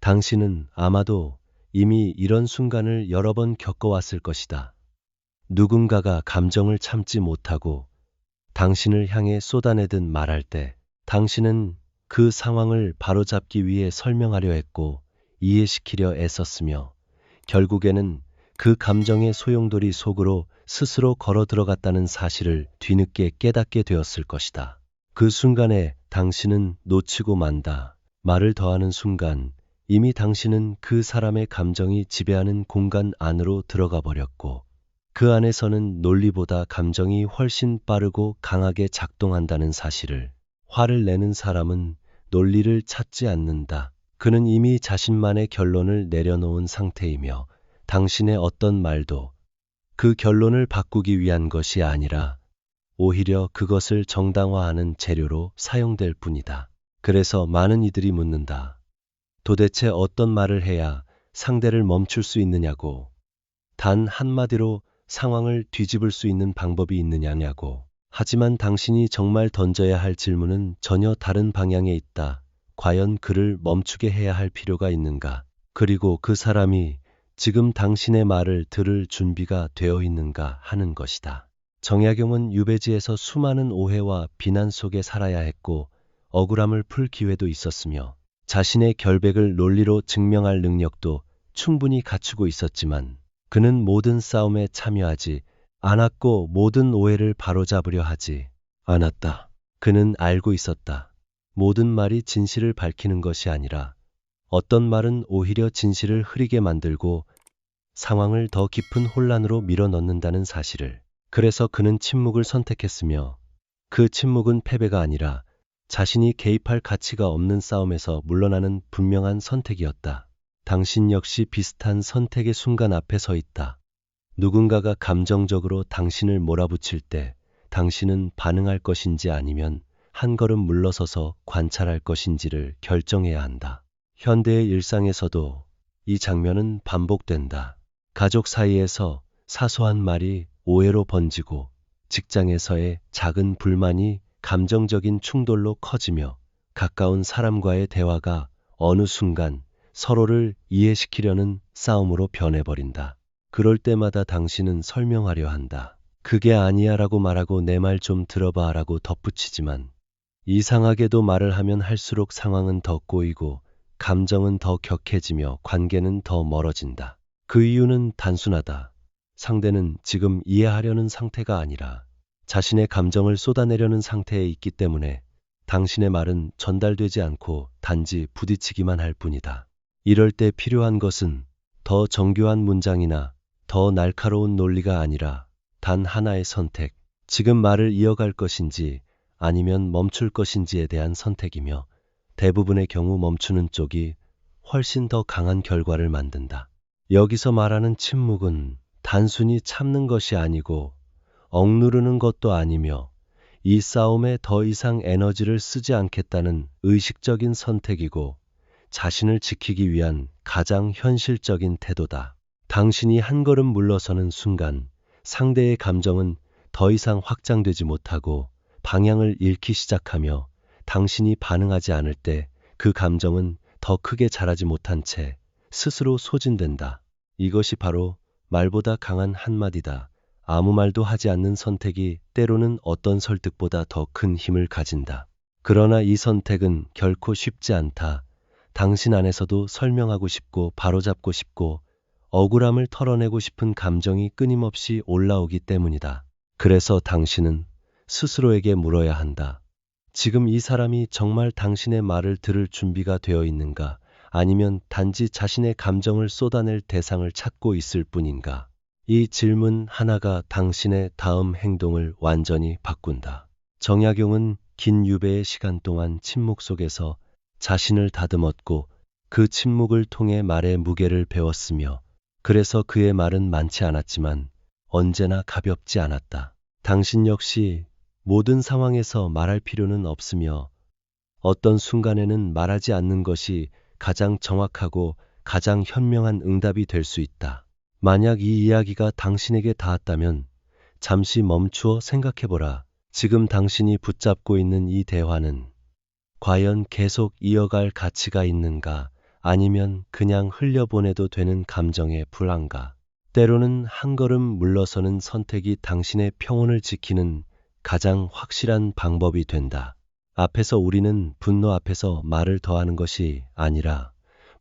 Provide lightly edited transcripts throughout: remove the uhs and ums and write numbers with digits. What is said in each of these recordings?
당신은 아마도 이미 이런 순간을 여러 번 겪어왔을 것이다. 누군가가 감정을 참지 못하고 당신을 향해 쏟아내듯 말할 때 당신은 그 상황을 바로잡기 위해 설명하려 했고 이해시키려 애썼으며 결국에는 그 감정의 소용돌이 속으로 스스로 걸어 들어갔다는 사실을 뒤늦게 깨닫게 되었을 것이다. 그 순간에 당신은 놓치고 만다 말을 더하는 순간 이미 당신은 그 사람의 감정이 지배하는 공간 안으로 들어가 버렸고 그 안에서는 논리보다 감정이 훨씬 빠르고 강하게 작동한다는 사실을 화를 내는 사람은 논리를 찾지 않는다. 그는 이미 자신만의 결론을 내려놓은 상태이며 당신의 어떤 말도 그 결론을 바꾸기 위한 것이 아니라 오히려 그것을 정당화하는 재료로 사용될 뿐이다. 그래서 많은 이들이 묻는다. 도대체 어떤 말을 해야 상대를 멈출 수 있느냐고. 단 한마디로 상황을 뒤집을 수 있는 방법이 있느냐고. 하지만 당신이 정말 던져야 할 질문은 전혀 다른 방향에 있다. 과연 그를 멈추게 해야 할 필요가 있는가? 그리고 그 사람이 지금 당신의 말을 들을 준비가 되어 있는가 하는 것이다. 정약용은 유배지에서 수많은 오해와 비난 속에 살아야 했고 억울함을 풀 기회도 있었으며 자신의 결백을 논리로 증명할 능력도 충분히 갖추고 있었지만 그는 모든 싸움에 참여하지 않았고 모든 오해를 바로잡으려 하지 않았다. 그는 알고 있었다. 모든 말이 진실을 밝히는 것이 아니라 어떤 말은 오히려 진실을 흐리게 만들고 상황을 더 깊은 혼란으로 밀어넣는다는 사실을. 그래서 그는 침묵을 선택했으며 그 침묵은 패배가 아니라 자신이 개입할 가치가 없는 싸움에서 물러나는 분명한 선택이었다. 당신 역시 비슷한 선택의 순간 앞에 서 있다. 누군가가 감정적으로 당신을 몰아붙일 때 당신은 반응할 것인지 아니면 한 걸음 물러서서 관찰할 것인지를 결정해야 한다. 현대의 일상에서도 이 장면은 반복된다. 가족 사이에서 사소한 말이 오해로 번지고 직장에서의 작은 불만이 감정적인 충돌로 커지며 가까운 사람과의 대화가 어느 순간 서로를 이해시키려는 싸움으로 변해버린다. 그럴 때마다 당신은 설명하려 한다. 그게 아니야 라고 말하고 내 말 좀 들어봐 라고 덧붙이지만 이상하게도 말을 하면 할수록 상황은 더 꼬이고 감정은 더 격해지며 관계는 더 멀어진다. 그 이유는 단순하다. 상대는 지금 이해하려는 상태가 아니라 자신의 감정을 쏟아내려는 상태에 있기 때문에 당신의 말은 전달되지 않고 단지 부딪히기만 할 뿐이다. 이럴 때 필요한 것은 더 정교한 문장이나 더 날카로운 논리가 아니라 단 하나의 선택, 지금 말을 이어갈 것인지 아니면 멈출 것인지에 대한 선택이며 대부분의 경우 멈추는 쪽이 훨씬 더 강한 결과를 만든다. 여기서 말하는 침묵은 단순히 참는 것이 아니고 억누르는 것도 아니며 이 싸움에 더 이상 에너지를 쓰지 않겠다는 의식적인 선택이고 자신을 지키기 위한 가장 현실적인 태도다. 당신이 한 걸음 물러서는 순간 상대의 감정은 더 이상 확장되지 못하고 방향을 잃기 시작하며 당신이 반응하지 않을 때 그 감정은 더 크게 자라지 못한 채 스스로 소진된다. 이것이 바로 말보다 강한 한마디다. 아무 말도 하지 않는 선택이 때로는 어떤 설득보다 더 큰 힘을 가진다. 그러나 이 선택은 결코 쉽지 않다. 당신 안에서도 설명하고 싶고 바로잡고 싶고 억울함을 털어내고 싶은 감정이 끊임없이 올라오기 때문이다. 그래서 당신은 스스로에게 물어야 한다. 지금 이 사람이 정말 당신의 말을 들을 준비가 되어 있는가? 아니면 단지 자신의 감정을 쏟아낼 대상을 찾고 있을 뿐인가? 이 질문 하나가 당신의 다음 행동을 완전히 바꾼다. 정약용은 긴 유배의 시간 동안 침묵 속에서 자신을 다듬었고 그 침묵을 통해 말의 무게를 배웠으며 그래서 그의 말은 많지 않았지만 언제나 가볍지 않았다. 당신 역시 모든 상황에서 말할 필요는 없으며 어떤 순간에는 말하지 않는 것이 가장 정확하고 가장 현명한 응답이 될 수 있다. 만약 이 이야기가 당신에게 닿았다면 잠시 멈추어 생각해보라. 지금 당신이 붙잡고 있는 이 대화는 과연 계속 이어갈 가치가 있는가? 아니면 그냥 흘려보내도 되는 감정의 불안감. 때로는 한 걸음 물러서는 선택이 당신의 평온을 지키는 가장 확실한 방법이 된다. 앞에서 우리는 분노 앞에서 말을 더하는 것이 아니라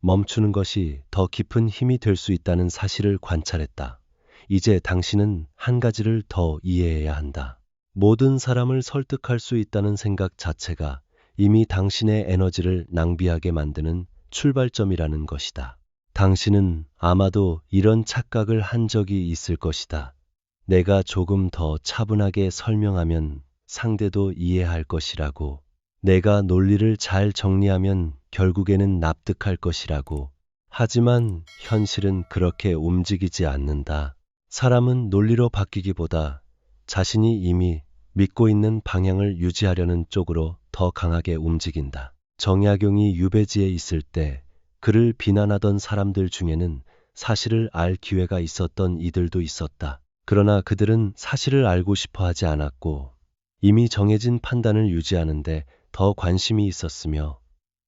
멈추는 것이 더 깊은 힘이 될 수 있다는 사실을 관찰했다. 이제 당신은 한 가지를 더 이해해야 한다. 모든 사람을 설득할 수 있다는 생각 자체가 이미 당신의 에너지를 낭비하게 만드는 출발점이라는 것이다. 당신은 아마도 이런 착각을 한 적이 있을 것이다. 내가 조금 더 차분하게 설명하면 상대도 이해할 것이라고. 내가 논리를 잘 정리하면 결국에는 납득할 것이라고. 하지만 현실은 그렇게 움직이지 않는다. 사람은 논리로 바뀌기보다 자신이 이미 믿고 있는 방향을 유지하려는 쪽으로 더 강하게 움직인다. 정약용이 유배지에 있을 때 그를 비난하던 사람들 중에는 사실을 알 기회가 있었던 이들도 있었다. 그러나 그들은 사실을 알고 싶어 하지 않았고 이미 정해진 판단을 유지하는데 더 관심이 있었으며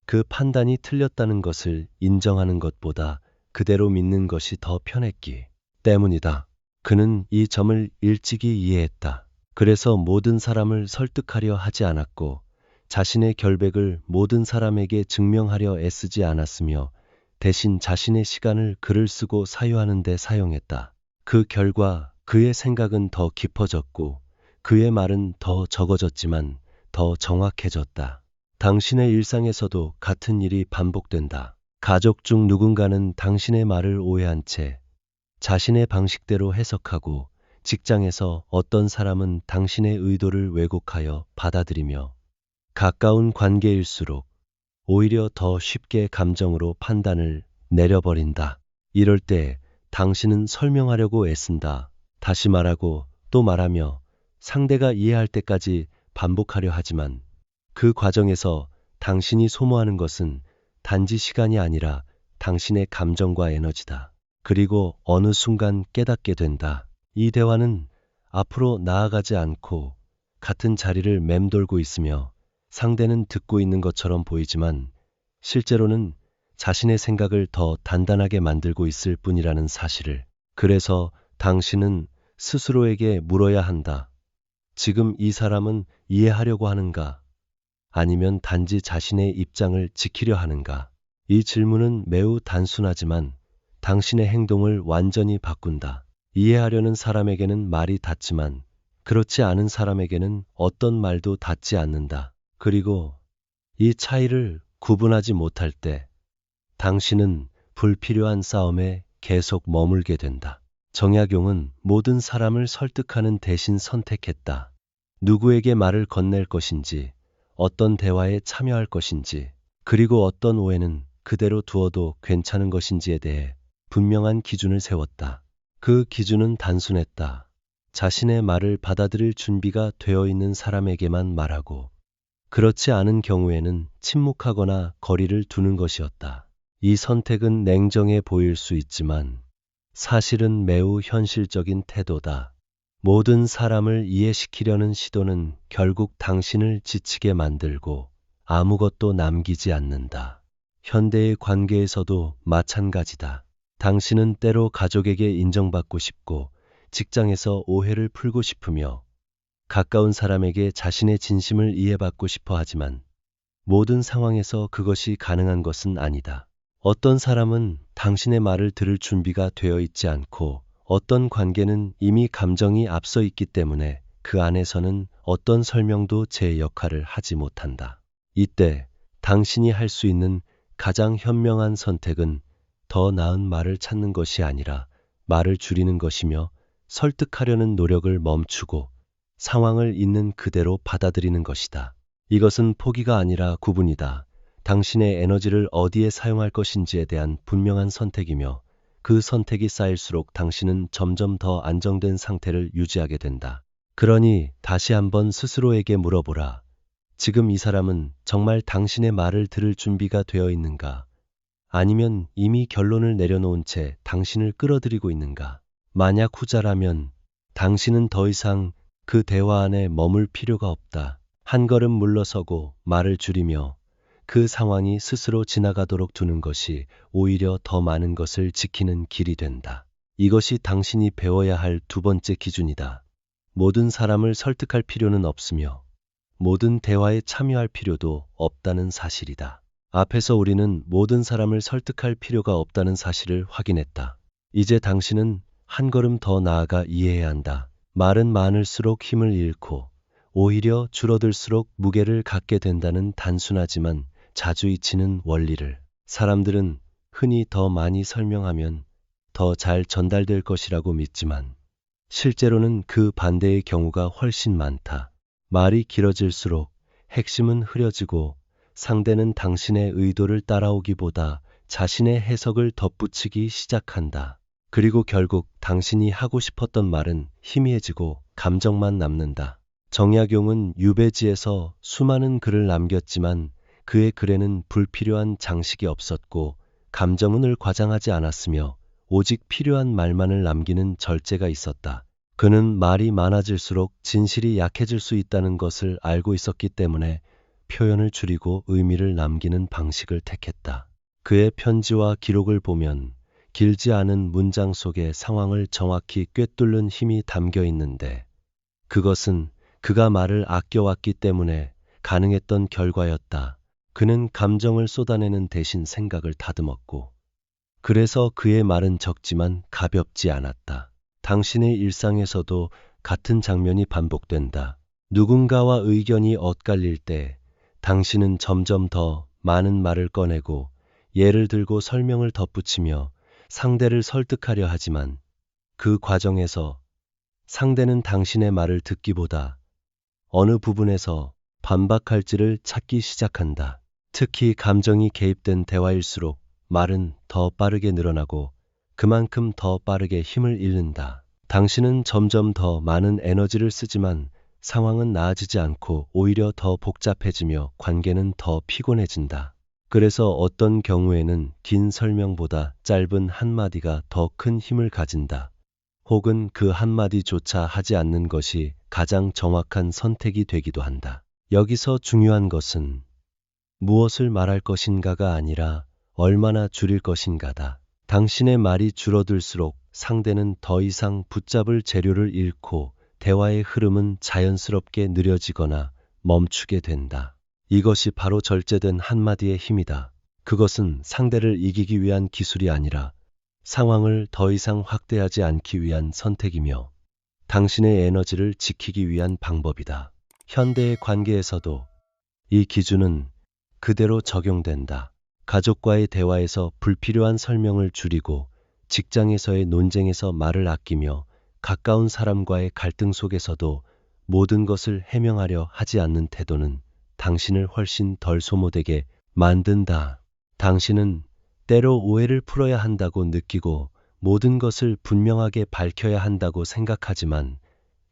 그 판단이 틀렸다는 것을 인정하는 것보다 그대로 믿는 것이 더 편했기 때문이다. 그는 이 점을 일찍이 이해했다. 그래서 모든 사람을 설득하려 하지 않았고 자신의 결백을 모든 사람에게 증명하려 애쓰지 않았으며 대신 자신의 시간을 글을 쓰고 사유하는 데 사용했다. 그 결과 그의 생각은 더 깊어졌고 그의 말은 더 적어졌지만 더 정확해졌다. 당신의 일상에서도 같은 일이 반복된다. 가족 중 누군가는 당신의 말을 오해한 채 자신의 방식대로 해석하고 직장에서 어떤 사람은 당신의 의도를 왜곡하여 받아들이며 가까운 관계일수록 오히려 더 쉽게 감정으로 판단을 내려버린다. 이럴 때 당신은 설명하려고 애쓴다. 다시 말하고 또 말하며 상대가 이해할 때까지 반복하려 하지만 그 과정에서 당신이 소모하는 것은 단지 시간이 아니라 당신의 감정과 에너지다. 그리고 어느 순간 깨닫게 된다. 이 대화는 앞으로 나아가지 않고 같은 자리를 맴돌고 있으며 상대는 듣고 있는 것처럼 보이지만 실제로는 자신의 생각을 더 단단하게 만들고 있을 뿐이라는 사실을. 그래서 당신은 스스로에게 물어야 한다. 지금 이 사람은 이해하려고 하는가? 아니면 단지 자신의 입장을 지키려 하는가? 이 질문은 매우 단순하지만 당신의 행동을 완전히 바꾼다. 이해하려는 사람에게는 말이 닿지만 그렇지 않은 사람에게는 어떤 말도 닿지 않는다. 그리고 이 차이를 구분하지 못할 때 당신은 불필요한 싸움에 계속 머물게 된다. 정약용은 모든 사람을 설득하는 대신 선택했다. 누구에게 말을 건넬 것인지, 어떤 대화에 참여할 것인지, 그리고 어떤 오해는 그대로 두어도 괜찮은 것인지에 대해 분명한 기준을 세웠다. 그 기준은 단순했다. 자신의 말을 받아들일 준비가 되어 있는 사람에게만 말하고 그렇지 않은 경우에는 침묵하거나 거리를 두는 것이었다. 이 선택은 냉정해 보일 수 있지만 사실은 매우 현실적인 태도다. 모든 사람을 이해시키려는 시도는 결국 당신을 지치게 만들고 아무것도 남기지 않는다. 현대의 관계에서도 마찬가지다. 당신은 때로 가족에게 인정받고 싶고 직장에서 오해를 풀고 싶으며 가까운 사람에게 자신의 진심을 이해받고 싶어 하지만 모든 상황에서 그것이 가능한 것은 아니다. 어떤 사람은 당신의 말을 들을 준비가 되어 있지 않고 어떤 관계는 이미 감정이 앞서 있기 때문에 그 안에서는 어떤 설명도 제 역할을 하지 못한다. 이때 당신이 할 수 있는 가장 현명한 선택은 더 나은 말을 찾는 것이 아니라 말을 줄이는 것이며 설득하려는 노력을 멈추고 상황을 있는 그대로 받아들이는 것이다. 이것은 포기가 아니라 구분이다. 당신의 에너지를 어디에 사용할 것인지에 대한 분명한 선택이며 그 선택이 쌓일수록 당신은 점점 더 안정된 상태를 유지하게 된다. 그러니 다시 한번 스스로에게 물어보라. 지금 이 사람은 정말 당신의 말을 들을 준비가 되어 있는가? 아니면 이미 결론을 내려놓은 채 당신을 끌어들이고 있는가? 만약 후자라면 당신은 더 이상 그 대화 안에 머물 필요가 없다. 한 걸음 물러서고 말을 줄이며 그 상황이 스스로 지나가도록 두는 것이 오히려 더 많은 것을 지키는 길이 된다. 이것이 당신이 배워야 할 두 번째 기준이다. 모든 사람을 설득할 필요는 없으며 모든 대화에 참여할 필요도 없다는 사실이다. 앞에서 우리는 모든 사람을 설득할 필요가 없다는 사실을 확인했다. 이제 당신은 한 걸음 더 나아가 이해해야 한다. 말은 많을수록 힘을 잃고 오히려 줄어들수록 무게를 갖게 된다는 단순하지만 자주 잊히는 원리를. 사람들은 흔히 더 많이 설명하면 더 잘 전달될 것이라고 믿지만 실제로는 그 반대의 경우가 훨씬 많다. 말이 길어질수록 핵심은 흐려지고 상대는 당신의 의도를 따라오기보다 자신의 해석을 덧붙이기 시작한다. 그리고 결국 당신이 하고 싶었던 말은 희미해지고 감정만 남는다. 정약용은 유배지에서 수많은 글을 남겼지만 그의 글에는 불필요한 장식이 없었고 감정은 늘 과장하지 않았으며 오직 필요한 말만을 남기는 절제가 있었다. 그는 말이 많아질수록 진실이 약해질 수 있다는 것을 알고 있었기 때문에 표현을 줄이고 의미를 남기는 방식을 택했다. 그의 편지와 기록을 보면 길지 않은 문장 속에 상황을 정확히 꿰뚫는 힘이 담겨 있는데 그것은 그가 말을 아껴왔기 때문에 가능했던 결과였다. 그는 감정을 쏟아내는 대신 생각을 다듬었고 그래서 그의 말은 적지만 가볍지 않았다. 당신의 일상에서도 같은 장면이 반복된다. 누군가와 의견이 엇갈릴 때 당신은 점점 더 많은 말을 꺼내고 예를 들고 설명을 덧붙이며 상대를 설득하려 하지만 그 과정에서 상대는 당신의 말을 듣기보다 어느 부분에서 반박할지를 찾기 시작한다. 특히 감정이 개입된 대화일수록 말은 더 빠르게 늘어나고 그만큼 더 빠르게 힘을 잃는다. 당신은 점점 더 많은 에너지를 쓰지만 상황은 나아지지 않고 오히려 더 복잡해지며 관계는 더 피곤해진다. 그래서 어떤 경우에는 긴 설명보다 짧은 한마디가 더 큰 힘을 가진다. 혹은 그 한마디조차 하지 않는 것이 가장 정확한 선택이 되기도 한다. 여기서 중요한 것은 무엇을 말할 것인가가 아니라 얼마나 줄일 것인가다. 당신의 말이 줄어들수록 상대는 더 이상 붙잡을 재료를 잃고 대화의 흐름은 자연스럽게 느려지거나 멈추게 된다. 이것이 바로 절제된 한마디의 힘이다. 그것은 상대를 이기기 위한 기술이 아니라 상황을 더 이상 확대하지 않기 위한 선택이며 당신의 에너지를 지키기 위한 방법이다. 현대의 관계에서도 이 기준은 그대로 적용된다. 가족과의 대화에서 불필요한 설명을 줄이고 직장에서의 논쟁에서 말을 아끼며 가까운 사람과의 갈등 속에서도 모든 것을 해명하려 하지 않는 태도는 당신을 훨씬 덜 소모되게 만든다. 당신은 때로 오해를 풀어야 한다고 느끼고 모든 것을 분명하게 밝혀야 한다고 생각하지만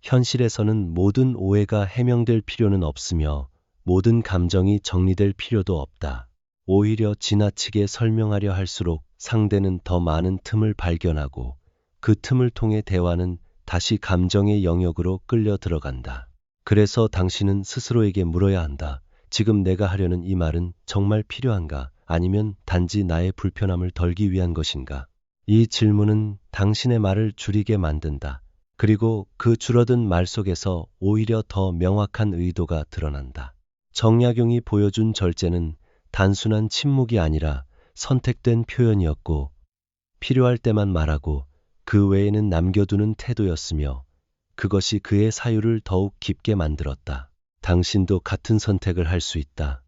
현실에서는 모든 오해가 해명될 필요는 없으며 모든 감정이 정리될 필요도 없다. 오히려 지나치게 설명하려 할수록 상대는 더 많은 틈을 발견하고 그 틈을 통해 대화는 다시 감정의 영역으로 끌려 들어간다. 그래서 당신은 스스로에게 물어야 한다. 지금 내가 하려는 이 말은 정말 필요한가? 아니면 단지 나의 불편함을 덜기 위한 것인가? 이 질문은 당신의 말을 줄이게 만든다. 그리고 그 줄어든 말 속에서 오히려 더 명확한 의도가 드러난다. 정약용이 보여준 절제는 단순한 침묵이 아니라 선택된 표현이었고 필요할 때만 말하고 그 외에는 남겨두는 태도였으며 그것이 그의 사유를 더욱 깊게 만들었다. 당신도 같은 선택을 할 수 있다.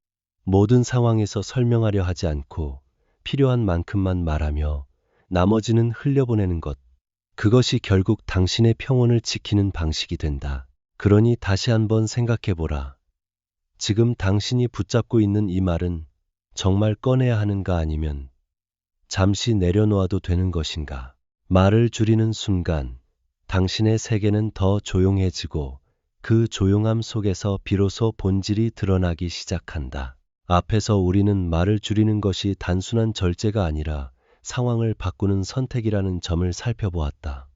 모든 상황에서 설명하려 하지 않고 필요한 만큼만 말하며 나머지는 흘려보내는 것. 그것이 결국 당신의 평온을 지키는 방식이 된다. 그러니 다시 한번 생각해보라. 지금 당신이 붙잡고 있는 이 말은 정말 꺼내야 하는가 아니면 잠시 내려놓아도 되는 것인가? 말을 줄이는 순간 당신의 세계는 더 조용해지고 그 조용함 속에서 비로소 본질이 드러나기 시작한다. 앞에서 우리는 말을 줄이는 것이 단순한 절제가 아니라 상황을 바꾸는 선택이라는 점을 살펴보았다.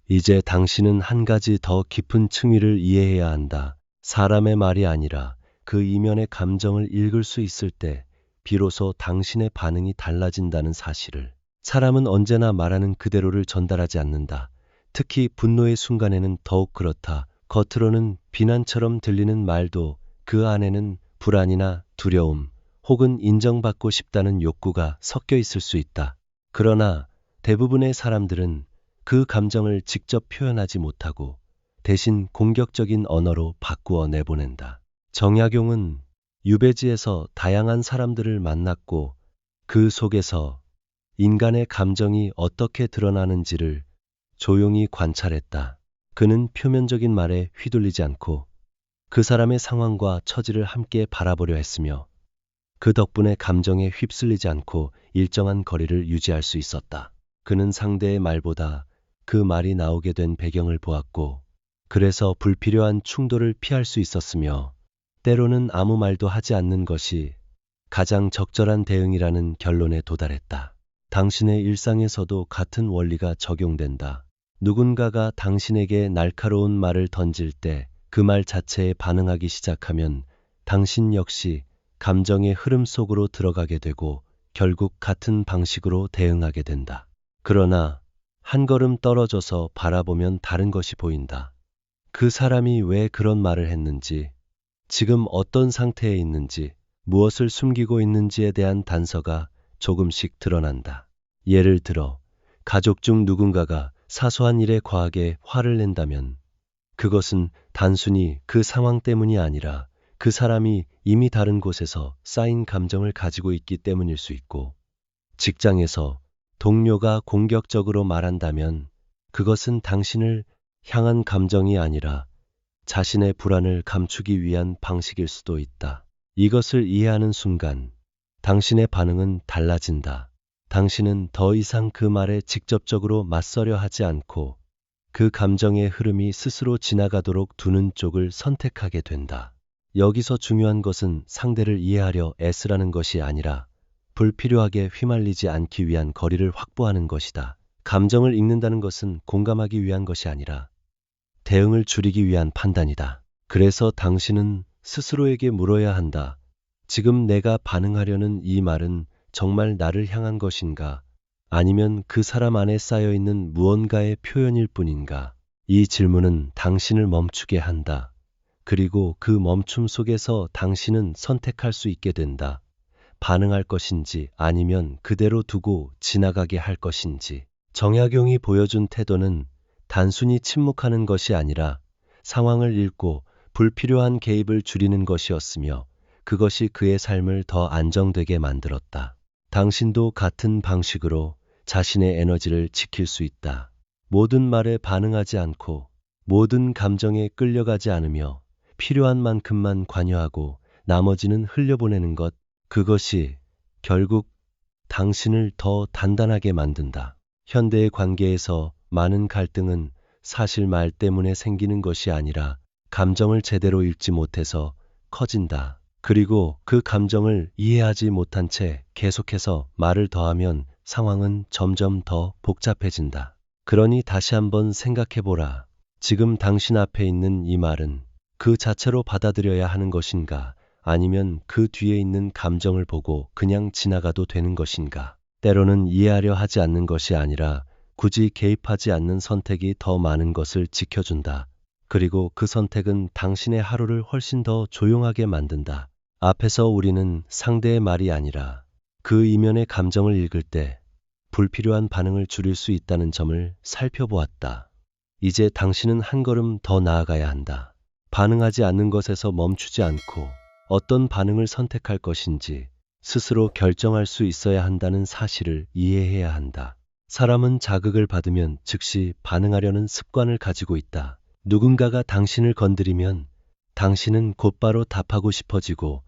이제 당신은 한 가지 더 깊은 층위를 이해해야 한다. 사람의 말이 아니라 그 이면의 감정을 읽을 수 있을 때 비로소 당신의 반응이 달라진다는 사실을. 사람은 언제나 말하는 그대로를 전달하지 않는다. 특히 분노의 순간에는 더욱 그렇다. 겉으로는 비난처럼 들리는 말도 그 안에는 불안이나 두려움 혹은 인정받고 싶다는 욕구가 섞여 있을 수 있다. 그러나 대부분의 사람들은 그 감정을 직접 표현하지 못하고 대신 공격적인 언어로 바꾸어 내보낸다. 정약용은 유배지에서 다양한 사람들을 만났고 그 속에서 인간의 감정이 어떻게 드러나는지를 조용히 관찰했다. 그는 표면적인 말에 휘둘리지 않고 그 사람의 상황과 처지를 함께 바라보려 했으며 그 덕분에 감정에 휩쓸리지 않고 일정한 거리를 유지할 수 있었다. 그는 상대의 말보다 그 말이 나오게 된 배경을 보았고 그래서 불필요한 충돌을 피할 수 있었으며 때로는 아무 말도 하지 않는 것이 가장 적절한 대응이라는 결론에 도달했다. 당신의 일상에서도 같은 원리가 적용된다. 누군가가 당신에게 날카로운 말을 던질 때 그 말 자체에 반응하기 시작하면 당신 역시 감정의 흐름 속으로 들어가게 되고 결국 같은 방식으로 대응하게 된다. 그러나 한 걸음 떨어져서 바라보면 다른 것이 보인다. 그 사람이 왜 그런 말을 했는지, 지금 어떤 상태에 있는지, 무엇을 숨기고 있는지에 대한 단서가 조금씩 드러난다. 예를 들어 가족 중 누군가가 사소한 일에 과하게 화를 낸다면 그것은 단순히 그 상황 때문이 아니라 그 사람이 이미 다른 곳에서 쌓인 감정을 가지고 있기 때문일 수 있고, 직장에서 동료가 공격적으로 말한다면 그것은 당신을 향한 감정이 아니라 자신의 불안을 감추기 위한 방식일 수도 있다. 이것을 이해하는 순간 당신의 반응은 달라진다. 당신은 더 이상 그 말에 직접적으로 맞서려 하지 않고 그 감정의 흐름이 스스로 지나가도록 두는 쪽을 선택하게 된다. 여기서 중요한 것은 상대를 이해하려 애쓰라는 것이 아니라 불필요하게 휘말리지 않기 위한 거리를 확보하는 것이다. 감정을 읽는다는 것은 공감하기 위한 것이 아니라 대응을 줄이기 위한 판단이다. 그래서 당신은 스스로에게 물어야 한다. 지금 내가 반응하려는 이 말은 정말 나를 향한 것인가? 아니면 그 사람 안에 쌓여있는 무언가의 표현일 뿐인가? 이 질문은 당신을 멈추게 한다. 그리고 그 멈춤 속에서 당신은 선택할 수 있게 된다. 반응할 것인지 아니면 그대로 두고 지나가게 할 것인지. 정약용이 보여준 태도는 단순히 침묵하는 것이 아니라 상황을 읽고 불필요한 개입을 줄이는 것이었으며 그것이 그의 삶을 더 안정되게 만들었다. 당신도 같은 방식으로 자신의 에너지를 지킬 수 있다. 모든 말에 반응하지 않고 모든 감정에 끌려가지 않으며 필요한 만큼만 관여하고 나머지는 흘려보내는 것, 그것이 결국 당신을 더 단단하게 만든다. 현대의 관계에서 많은 갈등은 사실 말 때문에 생기는 것이 아니라 감정을 제대로 읽지 못해서 커진다. 그리고 그 감정을 이해하지 못한 채 계속해서 말을 더하면 상황은 점점 더 복잡해진다. 그러니 다시 한번 생각해보라. 지금 당신 앞에 있는 이 말은 그 자체로 받아들여야 하는 것인가? 아니면 그 뒤에 있는 감정을 보고 그냥 지나가도 되는 것인가? 때로는 이해하려 하지 않는 것이 아니라 굳이 개입하지 않는 선택이 더 많은 것을 지켜준다. 그리고 그 선택은 당신의 하루를 훨씬 더 조용하게 만든다. 앞에서 우리는 상대의 말이 아니라 그 이면의 감정을 읽을 때 불필요한 반응을 줄일 수 있다는 점을 살펴보았다. 이제 당신은 한 걸음 더 나아가야 한다. 반응하지 않는 것에서 멈추지 않고 어떤 반응을 선택할 것인지 스스로 결정할 수 있어야 한다는 사실을 이해해야 한다. 사람은 자극을 받으면 즉시 반응하려는 습관을 가지고 있다. 누군가가 당신을 건드리면 당신은 곧바로 답하고 싶어지고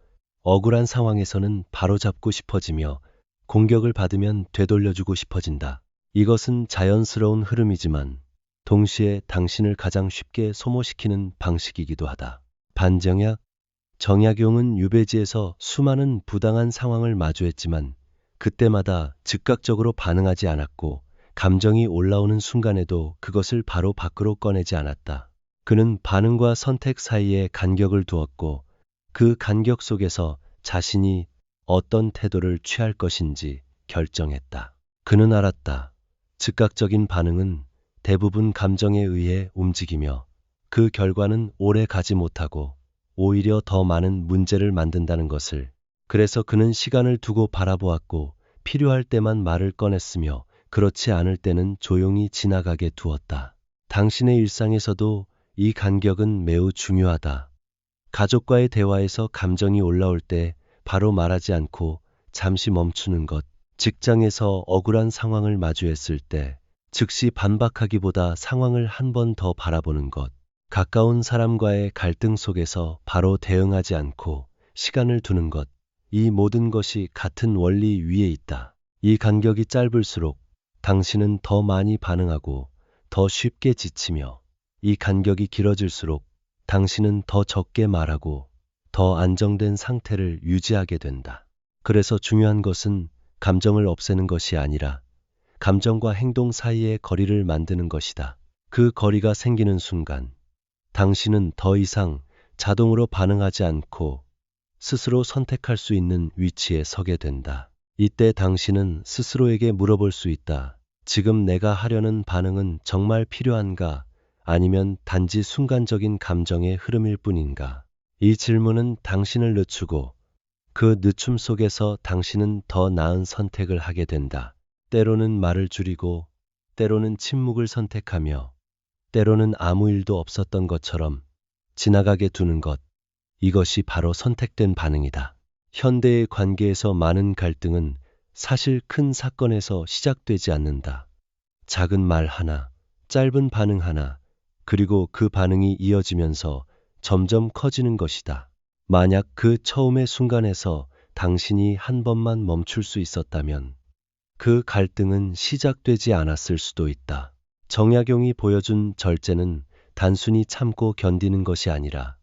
억울한 상황에서는 바로잡고 싶어지며 공격을 받으면 되돌려주고 싶어진다. 이것은 자연스러운 흐름이지만 동시에 당신을 가장 쉽게 소모시키는 방식이기도 하다. 반정약, 정약용은 유배지에서 수많은 부당한 상황을 마주했지만 그때마다 즉각적으로 반응하지 않았고 감정이 올라오는 순간에도 그것을 바로 밖으로 꺼내지 않았다. 그는 반응과 선택 사이에 간격을 두었고 그 간격 속에서 자신이 어떤 태도를 취할 것인지 결정했다. 그는 알았다. 즉각적인 반응은 대부분 감정에 의해 움직이며 그 결과는 오래 가지 못하고 오히려 더 많은 문제를 만든다는 것을. 그래서 그는 시간을 두고 바라보았고 필요할 때만 말을 꺼냈으며 그렇지 않을 때는 조용히 지나가게 두었다. 당신의 일상에서도 이 간격은 매우 중요하다. 가족과의 대화에서 감정이 올라올 때 바로 말하지 않고 잠시 멈추는 것, 직장에서 억울한 상황을 마주했을 때 즉시 반박하기보다 상황을 한 번 더 바라보는 것, 가까운 사람과의 갈등 속에서 바로 대응하지 않고 시간을 두는 것, 이 모든 것이 같은 원리 위에 있다. 이 간격이 짧을수록 당신은 더 많이 반응하고 더 쉽게 지치며 이 간격이 길어질수록 당신은 더 적게 말하고 더 안정된 상태를 유지하게 된다. 그래서 중요한 것은 감정을 없애는 것이 아니라 감정과 행동 사이의 거리를 만드는 것이다. 그 거리가 생기는 순간 당신은 더 이상 자동으로 반응하지 않고 스스로 선택할 수 있는 위치에 서게 된다. 이때 당신은 스스로에게 물어볼 수 있다. 지금 내가 하려는 반응은 정말 필요한가? 아니면 단지 순간적인 감정의 흐름일 뿐인가? 이 질문은 당신을 늦추고 그 늦춤 속에서 당신은 더 나은 선택을 하게 된다. 때로는 말을 줄이고, 때로는 침묵을 선택하며, 때로는 아무 일도 없었던 것처럼 지나가게 두는 것, 이것이 바로 선택된 반응이다. 현대의 관계에서 많은 갈등은 사실 큰 사건에서 시작되지 않는다. 작은 말 하나, 짧은 반응 하나, 그리고 그 반응이 이어지면서 점점 커지는 것이다. 만약 그 처음의 순간에서 당신이 한 번만 멈출 수 있었다면 그 갈등은 시작되지 않았을 수도 있다. 정약용이 보여준 절제는 단순히 참고 견디는 것이 아니라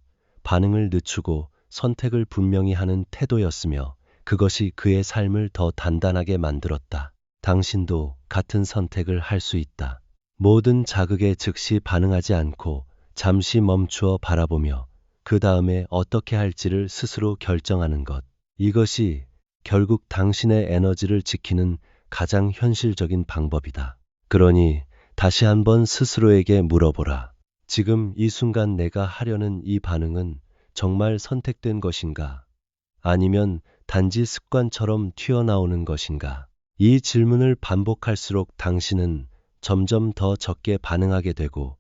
반응을 늦추고 선택을 분명히 하는 태도였으며 그것이 그의 삶을 더 단단하게 만들었다. 당신도 같은 선택을 할 수 있다. 모든 자극에 즉시 반응하지 않고 잠시 멈추어 바라보며 그 다음에 어떻게 할지를 스스로 결정하는 것. 이것이 결국 당신의 에너지를 지키는 가장 현실적인 방법이다. 그러니 다시 한번 스스로에게 물어보라. 지금 이 순간 내가 하려는 이 반응은 정말 선택된 것인가? 아니면 단지 습관처럼 튀어나오는 것인가? 이 질문을 반복할수록 당신은 점점 더 적게 반응하게 되고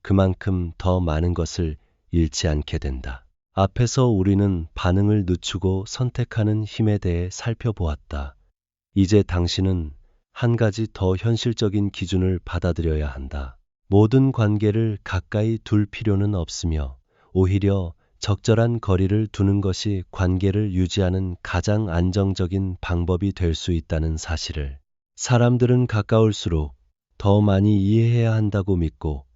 그만큼 더 많은 것을 잃지 않게 된다. 앞에서 우리는 반응을 늦추고 선택하는 힘에 대해 살펴보았다. 이제 당신은 한 가지 더 현실적인 기준을 받아들여야 한다. 모든 관계를 가까이 둘 필요는 없으며 오히려 적절한 거리를 두는 것이 관계를 유지하는 가장 안정적인 방법이 될 수 있다는 사실을. 사람들은 가까울수록 더 많이 이해해야 한다고 믿고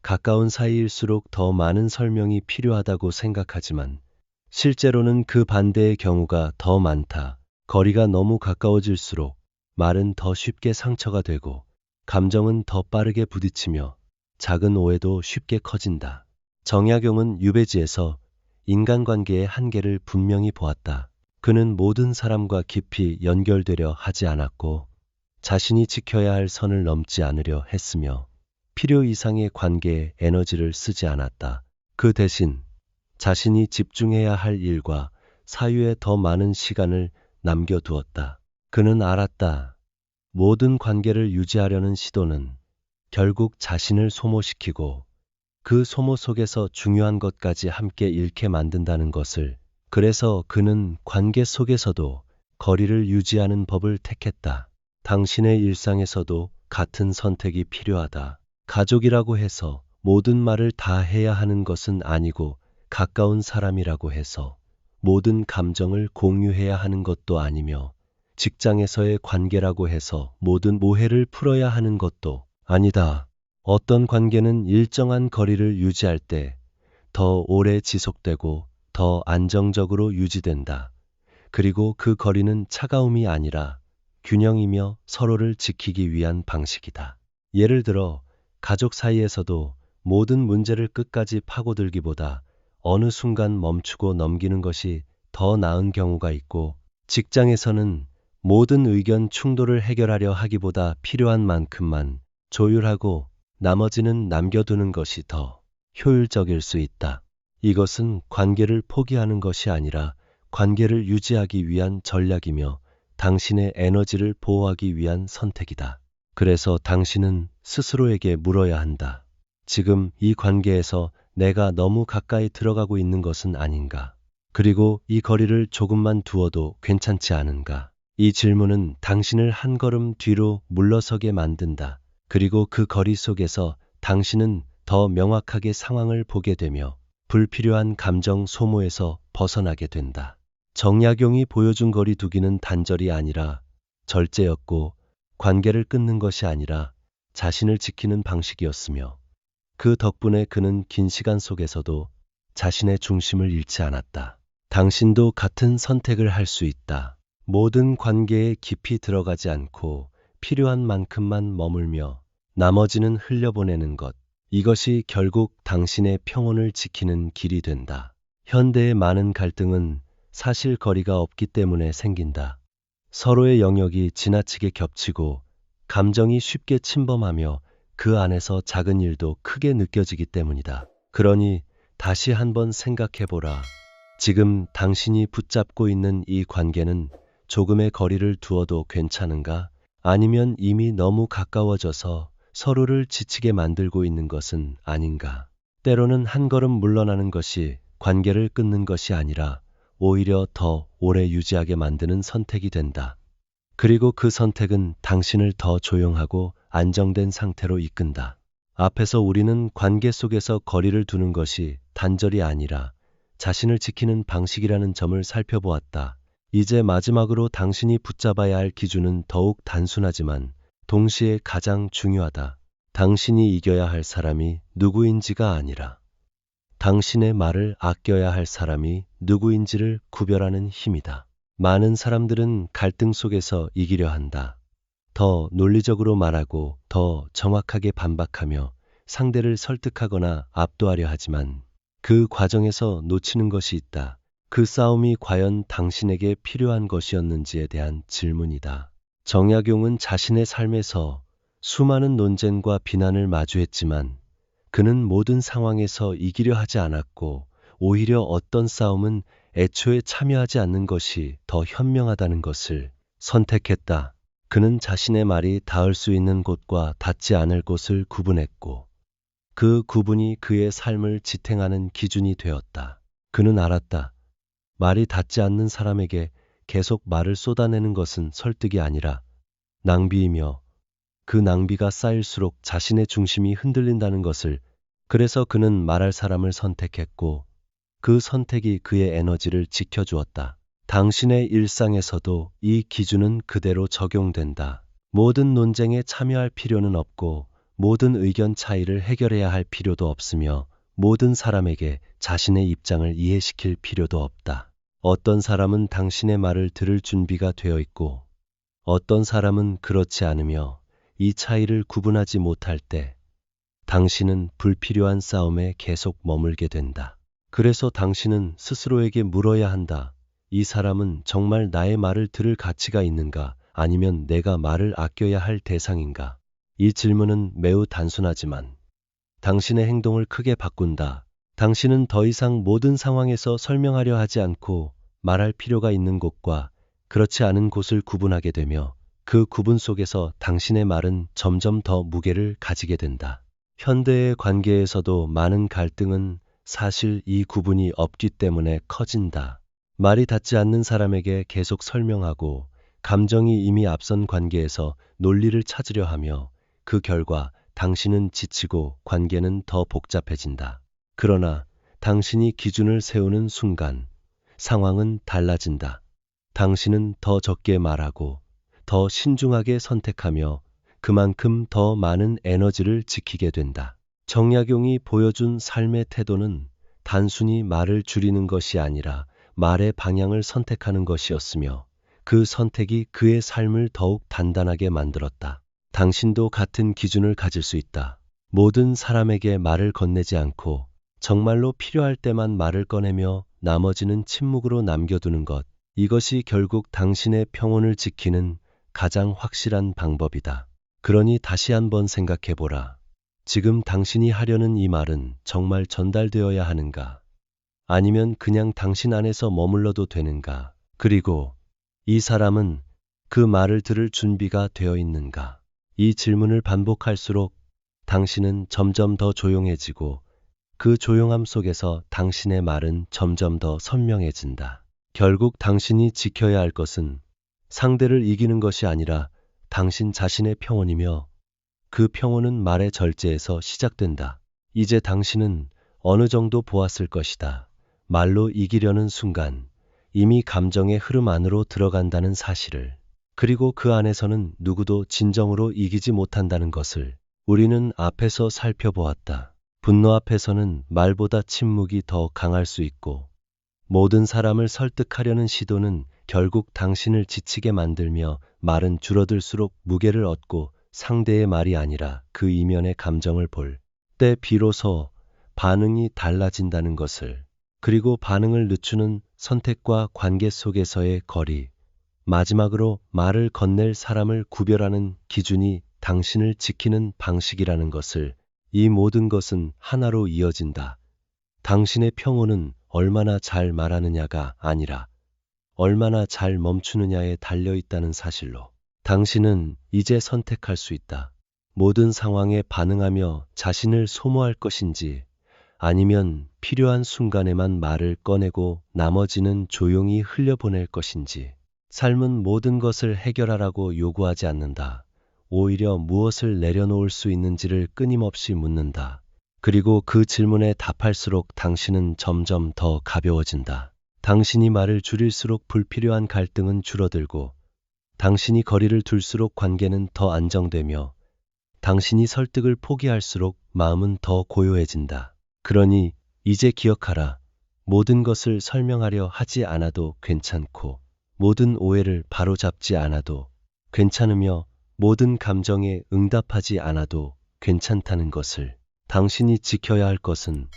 가까운 사이일수록 더 많은 설명이 필요하다고 생각하지만 실제로는 그 반대의 경우가 더 많다. 거리가 너무 가까워질수록 말은 더 쉽게 상처가 되고 감정은 더 빠르게 부딪히며 작은 오해도 쉽게 커진다. 정약용은 유배지에서 인간관계의 한계를 분명히 보았다. 그는 모든 사람과 깊이 연결되려 하지 않았고 자신이 지켜야 할 선을 넘지 않으려 했으며 필요 이상의 관계에 에너지를 쓰지 않았다. 그 대신 자신이 집중해야 할 일과 사유에 더 많은 시간을 남겨두었다. 그는 알았다. 모든 관계를 유지하려는 시도는 결국 자신을 소모시키고 그 소모 속에서 중요한 것까지 함께 잃게 만든다는 것을. 그래서 그는 관계 속에서도 거리를 유지하는 법을 택했다. 당신의 일상에서도 같은 선택이 필요하다. 가족이라고 해서 모든 말을 다 해야 하는 것은 아니고 가까운 사람이라고 해서 모든 감정을 공유해야 하는 것도 아니며 직장에서의 관계라고 해서 모든 오해를 풀어야 하는 것도 아니다. 어떤 관계는 일정한 거리를 유지할 때 더 오래 지속되고 더 안정적으로 유지된다. 그리고 그 거리는 차가움이 아니라 균형이며 서로를 지키기 위한 방식이다. 예를 들어 가족 사이에서도 모든 문제를 끝까지 파고들기보다 어느 순간 멈추고 넘기는 것이 더 나은 경우가 있고, 직장에서는 모든 의견 충돌을 해결하려 하기보다 필요한 만큼만 조율하고 나머지는 남겨두는 것이 더 효율적일 수 있다. 이것은 관계를 포기하는 것이 아니라 관계를 유지하기 위한 전략이며 당신의 에너지를 보호하기 위한 선택이다. 그래서 당신은 스스로에게 물어야 한다. 지금 이 관계에서 내가 너무 가까이 들어가고 있는 것은 아닌가? 그리고 이 거리를 조금만 두어도 괜찮지 않은가? 이 질문은 당신을 한 걸음 뒤로 물러서게 만든다. 그리고 그 거리 속에서 당신은 더 명확하게 상황을 보게 되며 불필요한 감정 소모에서 벗어나게 된다. 정약용이 보여준 거리 두기는 단절이 아니라 절제였고, 관계를 끊는 것이 아니라 자신을 지키는 방식이었으며, 그 덕분에 그는 긴 시간 속에서도 자신의 중심을 잃지 않았다. 당신도 같은 선택을 할 수 있다. 모든 관계에 깊이 들어가지 않고 필요한 만큼만 머물며 나머지는 흘려보내는 것. 이것이 결국 당신의 평온을 지키는 길이 된다. 현대의 많은 갈등은 사실 거리가 없기 때문에 생긴다. 서로의 영역이 지나치게 겹치고 감정이 쉽게 침범하며 그 안에서 작은 일도 크게 느껴지기 때문이다. 그러니 다시 한번 생각해보라. 지금 당신이 붙잡고 있는 이 관계는 조금의 거리를 두어도 괜찮은가? 아니면 이미 너무 가까워져서 서로를 지치게 만들고 있는 것은 아닌가? 때로는 한 걸음 물러나는 것이 관계를 끊는 것이 아니라 오히려 더 오래 유지하게 만드는 선택이 된다. 그리고 그 선택은 당신을 더 조용하고 안정된 상태로 이끈다. 앞에서 우리는 관계 속에서 거리를 두는 것이 단절이 아니라 자신을 지키는 방식이라는 점을 살펴보았다. 이제 마지막으로 당신이 붙잡아야 할 기준은 더욱 단순하지만 동시에 가장 중요하다. 당신이 이겨야 할 사람이 누구인지가 아니라 당신의 말을 아껴야 할 사람이 누구인지를 구별하는 힘이다. 많은 사람들은 갈등 속에서 이기려 한다. 더 논리적으로 말하고 더 정확하게 반박하며 상대를 설득하거나 압도하려 하지만 그 과정에서 놓치는 것이 있다. 그 싸움이 과연 당신에게 필요한 것이었는지에 대한 질문이다. 정약용은 자신의 삶에서 수많은 논쟁과 비난을 마주했지만 그는 모든 상황에서 이기려 하지 않았고, 오히려 어떤 싸움은 애초에 참여하지 않는 것이 더 현명하다는 것을 선택했다. 그는 자신의 말이 닿을 수 있는 곳과 닿지 않을 곳을 구분했고, 그 구분이 그의 삶을 지탱하는 기준이 되었다. 그는 알았다. 말이 닿지 않는 사람에게 계속 말을 쏟아내는 것은 설득이 아니라 낭비이며, 그 낭비가 쌓일수록 자신의 중심이 흔들린다는 것을. 그래서 그는 말할 사람을 선택했고, 그 선택이 그의 에너지를 지켜주었다. 당신의 일상에서도 이 기준은 그대로 적용된다. 모든 논쟁에 참여할 필요는 없고, 모든 의견 차이를 해결해야 할 필요도 없으며, 모든 사람에게 자신의 입장을 이해시킬 필요도 없다. 어떤 사람은 당신의 말을 들을 준비가 되어 있고, 어떤 사람은 그렇지 않으며, 이 차이를 구분하지 못할 때 당신은 불필요한 싸움에 계속 머물게 된다. 그래서 당신은 스스로에게 물어야 한다. 이 사람은 정말 나의 말을 들을 가치가 있는가? 아니면 내가 말을 아껴야 할 대상인가? 이 질문은 매우 단순하지만 당신의 행동을 크게 바꾼다. 당신은 더 이상 모든 상황에서 설명하려 하지 않고 말할 필요가 있는 곳과 그렇지 않은 곳을 구분하게 되며, 그 구분 속에서 당신의 말은 점점 더 무게를 가지게 된다. 현대의 관계에서도 많은 갈등은 사실 이 구분이 없기 때문에 커진다. 말이 닿지 않는 사람에게 계속 설명하고 감정이 이미 앞선 관계에서 논리를 찾으려 하며, 그 결과 당신은 지치고 관계는 더 복잡해진다. 그러나 당신이 기준을 세우는 순간 상황은 달라진다. 당신은 더 적게 말하고 더 신중하게 선택하며 그만큼 더 많은 에너지를 지키게 된다. 정약용이 보여준 삶의 태도는 단순히 말을 줄이는 것이 아니라 말의 방향을 선택하는 것이었으며, 그 선택이 그의 삶을 더욱 단단하게 만들었다. 당신도 같은 기준을 가질 수 있다. 모든 사람에게 말을 건네지 않고 정말로 필요할 때만 말을 꺼내며 나머지는 침묵으로 남겨두는 것. 이것이 결국 당신의 평온을 지키는 가장 확실한 방법이다. 그러니 다시 한번 생각해보라. 지금 당신이 하려는 이 말은 정말 전달되어야 하는가? 아니면 그냥 당신 안에서 머물러도 되는가? 그리고 이 사람은 그 말을 들을 준비가 되어 있는가? 이 질문을 반복할수록 당신은 점점 더 조용해지고 그 조용함 속에서 당신의 말은 점점 더 선명해진다. 결국 당신이 지켜야 할 것은 상대를 이기는 것이 아니라 당신 자신의 평온이며 그 평온은 말의 절제에서 시작된다. 이제 당신은 어느 정도 보았을 것이다. 말로 이기려는 순간 이미 감정의 흐름 안으로 들어간다는 사실을. 그리고 그 안에서는 누구도 진정으로 이기지 못한다는 것을 우리는 앞에서 살펴보았다. 분노 앞에서는 말보다 침묵이 더 강할 수 있고 모든 사람을 설득하려는 시도는 결국 당신을 지치게 만들며 말은 줄어들수록 무게를 얻고 상대의 말이 아니라 그 이면의 감정을 볼 때 비로소 반응이 달라진다는 것을. 그리고 반응을 늦추는 선택과 관계 속에서의 거리. 마지막으로 말을 건넬 사람을 구별하는 기준이 당신을 지키는 방식이라는 것을. 이 모든 것은 하나로 이어진다. 당신의 평온은 얼마나 잘 말하느냐가 아니라 얼마나 잘 멈추느냐에 달려 있다는 사실로. 당신은 이제 선택할 수 있다. 모든 상황에 반응하며 자신을 소모할 것인지 아니면 필요한 순간에만 말을 꺼내고 나머지는 조용히 흘려보낼 것인지. 삶은 모든 것을 해결하라고 요구하지 않는다. 오히려 무엇을 내려놓을 수 있는지를 끊임없이 묻는다. 그리고 그 질문에 답할수록 당신은 점점 더 가벼워진다. 당신이 말을 줄일수록 불필요한 갈등은 줄어들고 당신이 거리를 둘수록 관계는 더 안정되며 당신이 설득을 포기할수록 마음은 더 고요해진다. 그러니 이제 기억하라. 모든 것을 설명하려 하지 않아도 괜찮고 모든 오해를 바로잡지 않아도 괜찮으며 모든 감정에 응답하지 않아도 괜찮다는 것을. 당신이 지켜야 할 것은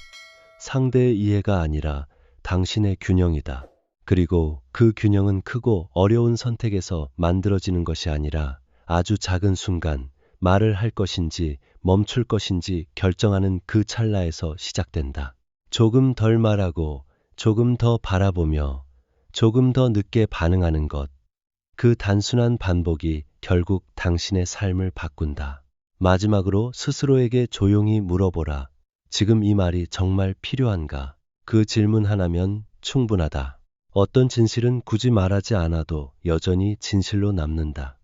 상대의 이해가 아니라 당신의 균형이다. 그리고 그 균형은 크고 어려운 선택에서 만들어지는 것이 아니라 아주 작은 순간 말을 할 것인지 멈출 것인지 결정하는 그 찰나에서 시작된다. 조금 덜 말하고 조금 더 바라보며 조금 더 늦게 반응하는 것. 그 단순한 반복이 결국 당신의 삶을 바꾼다. 마지막으로 스스로에게 조용히 물어보라. 지금 이 말이 정말 필요한가? 그 질문 하나면 충분하다. 어떤 진실은 굳이 말하지 않아도 여전히 진실로 남는다.